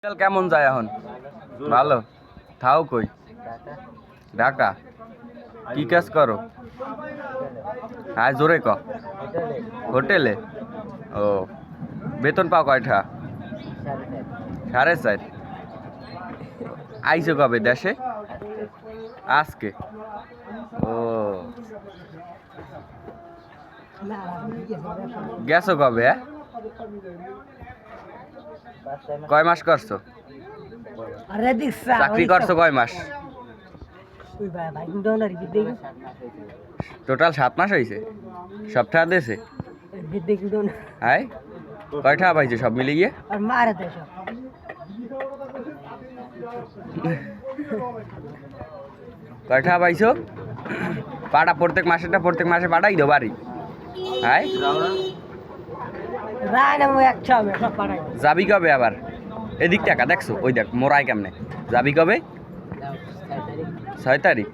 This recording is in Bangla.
দিনকাল কেমন যায় এখন? ভালো। থাও কই? ঢাকা। কি কাজ করো? আয় জোরে ক। হোটেলে? ও, বেতন পাও কয়টা? 4.5। আইছো কবে দেশে? আজকে। ও, গেছো কবে? কয় মাস করছো? চাকরি করছো কয় মাস? টোটাল 7 মাস হয়েছে। সব টাকা দিয়েছে? হাই, কয় টাকা পাইছে সব মিলে গিয়ে? কয় টাকা পাইছো? পাটা প্রত্যেক মাসে পাঠাই দো বাড়ি। হাই, যাবি কবে আবার? এদিক টাকা দেখছো, ওই দেখ মোরাই কেমনে। যাবি কবে? 6 তারিখ।